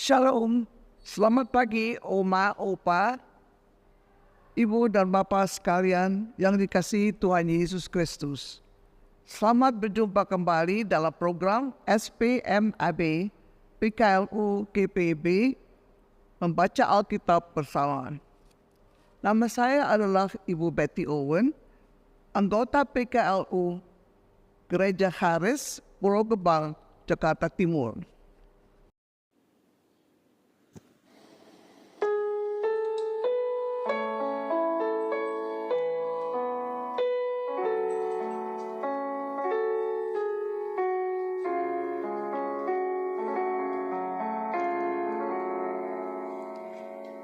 Shalom, selamat pagi Oma, Opa, Ibu dan Bapak sekalian yang dikasihi Tuhan Yesus Kristus. Selamat berjumpa kembali dalam program SPMAB PKLU GPB Membaca Alkitab Bersama. Nama saya adalah Ibu Betty Owen, anggota PKLU Gereja Haris, Pulau Gebang, Jakarta Timur.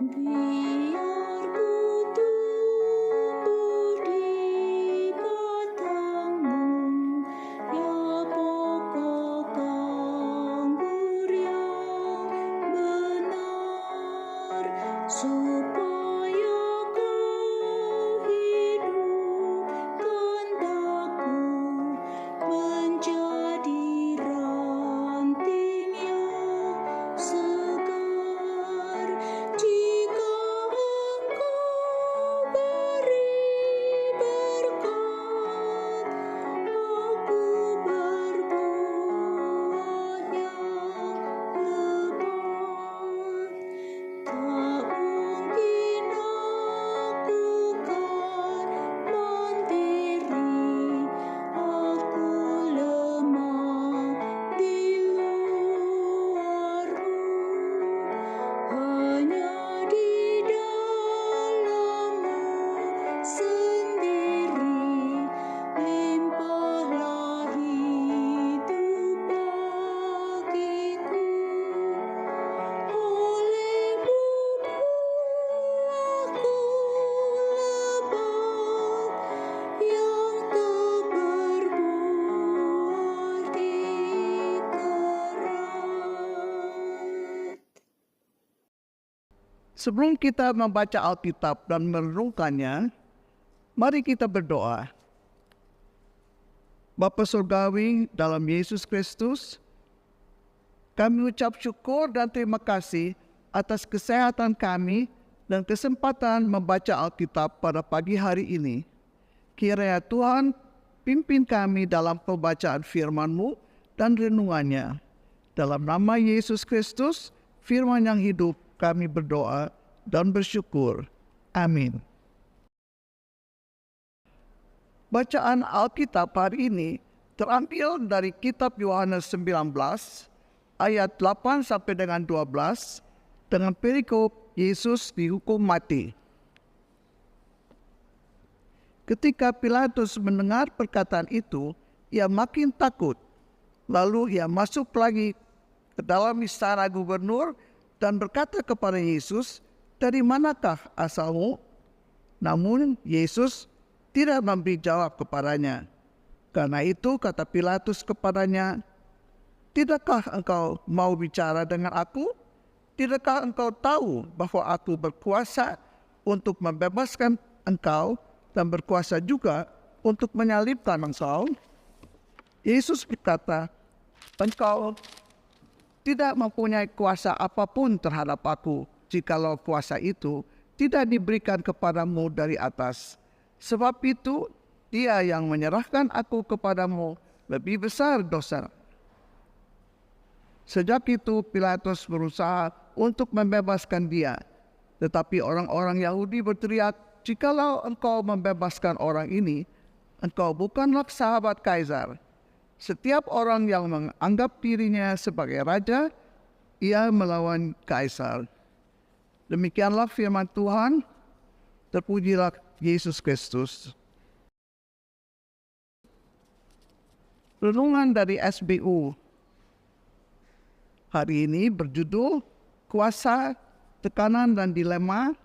Biar ku tumbuh di batang-Mu, ya pokok anggur yang benar, supaya Kau hidupkan daku menjadi ranting yang segar. Jika Engkau beri berkat, aku berbuah yang lebat. Tak mungkin aku kan mandiri, aku lemah di luar-Mu. Hanya di dalam-Mu sendiri, limpahlah hidup bagiku. Oleh-Mu buahku lebat, yang tak berbuah dikerat. Sebelum kita membaca Alkitab dan merenungkannya, mari kita berdoa. Bapa Surgawi dalam Yesus Kristus, kami ucap syukur dan terima kasih atas kesehatan kami dan kesempatan membaca Alkitab pada pagi hari ini. Kiranya Tuhan pimpin kami dalam pembacaan firman-Mu dan renungannya. Dalam nama Yesus Kristus, firman yang hidup, kami berdoa dan bersyukur. Amin. Bacaan Alkitab hari ini terambil dari kitab Yohanes 19 ayat 8 sampai dengan 12 dengan perikop Yesus dihukum mati. Ketika Pilatus mendengar perkataan itu, ia makin takut. Lalu ia masuk lagi ke dalam istana gubernur dan berkata kepada Yesus, "Dari manakah asalmu?" Namun Yesus tidak memberi jawab kepadanya. Karena itu kata Pilatus kepadanya, "Tidakkah engkau mau bicara dengan aku? Tidakkah engkau tahu bahwa aku berkuasa untuk membebaskan engkau dan berkuasa juga untuk menyalibkan engkau?" Yesus berkata, "Engkau tidak mempunyai kuasa apapun terhadap aku, jikalau kuasa itu tidak diberikan kepadamu dari atas. Sebab itu, Dia yang menyerahkan aku kepadamu lebih besar dosa." Sejak itu Pilatus berusaha untuk membebaskan dia. Tetapi orang-orang Yahudi berteriak, "Jikalau engkau membebaskan orang ini, engkau bukanlah sahabat Kaisar. Setiap orang yang menganggap dirinya sebagai raja, ia melawan Kaisar." Demikianlah firman Tuhan. Terpujilah Yesus Kristus. Renungan dari SBU hari ini berjudul Kuasa, Tekanan dan Dilema,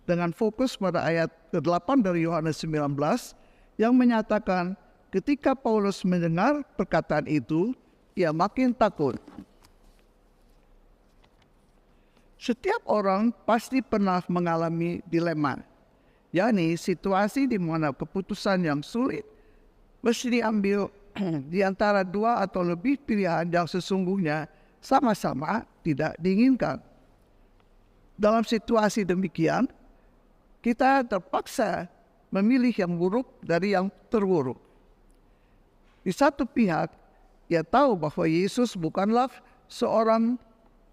dengan fokus pada ayat ke-8 dari Yohanes 19 yang menyatakan ketika Paulus mendengar perkataan itu, ia makin takut. Setiap orang pasti pernah mengalami dilema, yakni situasi di mana keputusan yang sulit mesti diambil di antara dua atau lebih pilihan yang sesungguhnya sama-sama tidak diinginkan. Dalam situasi demikian, kita terpaksa memilih yang buruk dari yang terburuk. Di satu pihak, ia tahu bahwa Yesus bukanlah seorang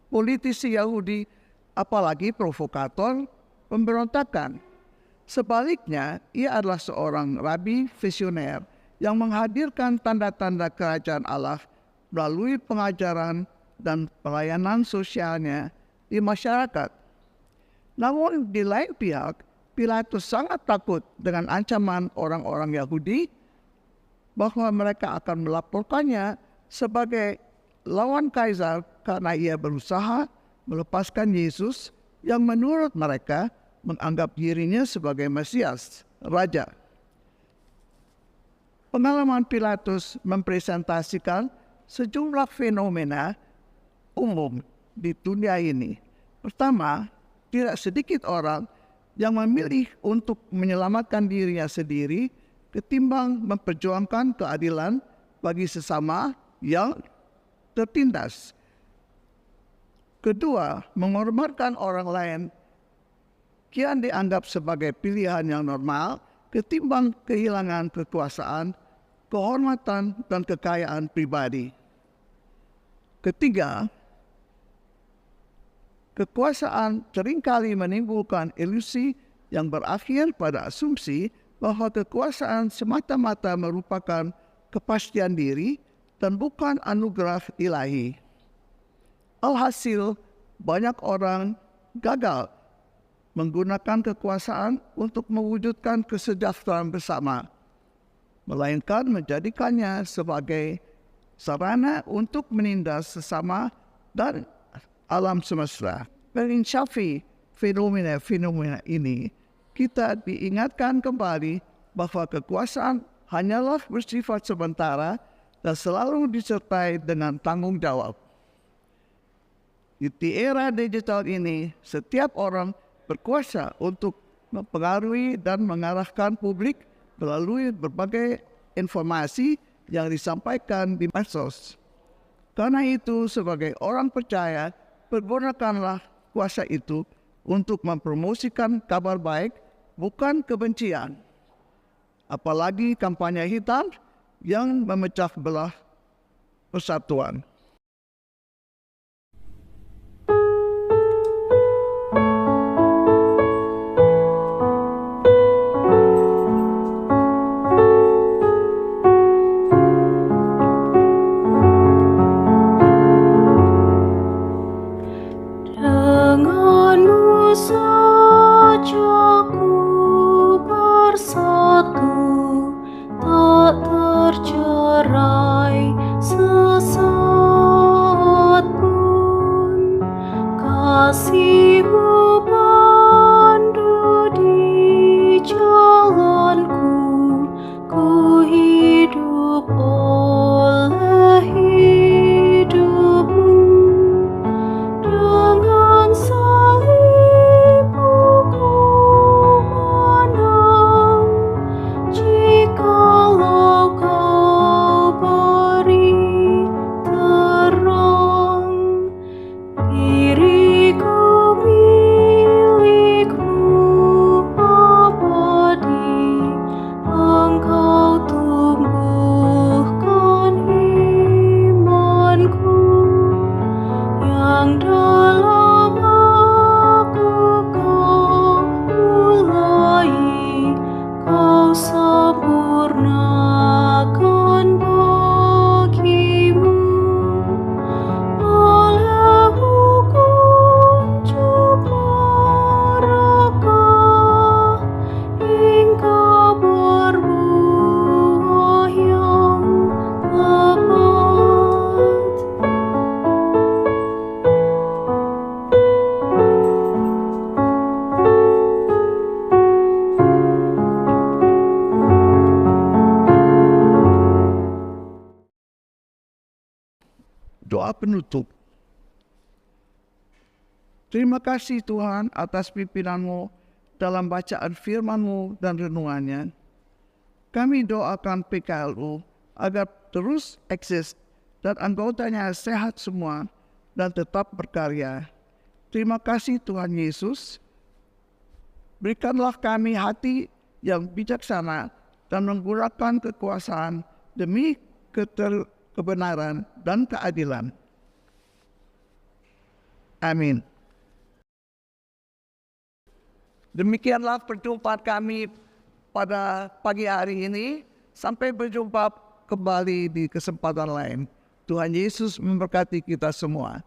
politisi Yahudi, apalagi provokator pemberontakan. Sebaliknya, ia adalah seorang rabi visioner yang menghadirkan tanda-tanda kerajaan Allah melalui pengajaran dan pelayanan sosialnya di masyarakat. Namun di lain pihak, Pilatus sangat takut dengan ancaman orang-orang Yahudi bahwa mereka akan melaporkannya sebagai lawan Kaisar karena ia berusaha melepaskan Yesus yang menurut mereka menganggap dirinya sebagai Mesias, Raja. Pengalaman Pilatus mempresentasikan sejumlah fenomena umum di dunia ini. Pertama, tidak sedikit orang yang memilih untuk menyelamatkan dirinya sendiri ketimbang memperjuangkan keadilan bagi sesama yang tertindas. Kedua, mengorbankan orang lain kian dianggap sebagai pilihan yang normal ketimbang kehilangan kekuasaan, kehormatan, dan kekayaan pribadi. Ketiga, kekuasaan seringkali menimbulkan ilusi yang berakhir pada asumsi bahwa kekuasaan semata-mata merupakan kepastian diri dan bukan anugerah ilahi. Alhasil, banyak orang gagal menggunakan kekuasaan untuk mewujudkan kesejahteraan bersama, melainkan menjadikannya sebagai sarana untuk menindas sesama dan alam semesta. Menginsafi fenomena ini, kita diingatkan kembali bahwa kekuasaan hanyalah bersifat sementara dan selalu disertai dengan tanggung jawab. Di era digital ini, setiap orang berkuasa untuk mempengaruhi dan mengarahkan publik melalui berbagai informasi yang disampaikan di medsos. Karena itu, sebagai orang percaya, pergunakanlah kuasa itu untuk mempromosikan kabar baik, bukan kebencian. Apalagi kampanye hitam yang memecah belah persatuan. Denganmu saja ku bersatu, tak tercerai sesaat pun. Kasih-Mu pandu di jalanku, ku hidup oleh hidup-Mu. Dengan salib-Mu ku menang, jikalau Kau beri terang. Diriku milik-Mu abadi, Engkau tumbuhkan imanku. Yang dalam aku Kau mulai, Kau sempurnakan bagi-Mu. Oleh-Mu kuncup mereka hingga berbuah yang lebat. Doa penutup. Terima kasih Tuhan atas pimpinan-Mu dalam bacaan firman-Mu dan renungannya. Kami doakan PKLU agar terus eksis dan anggotanya sehat semua dan tetap berkarya. Terima kasih Tuhan Yesus. Berikanlah kami hati yang bijaksana dan menggunakan kekuasaan demi kebenaran dan keadilan. Amin. Demikianlah perjumpaan kami pada pagi hari ini. Sampai berjumpa kembali di kesempatan lain. Tuhan Yesus memberkati kita semua.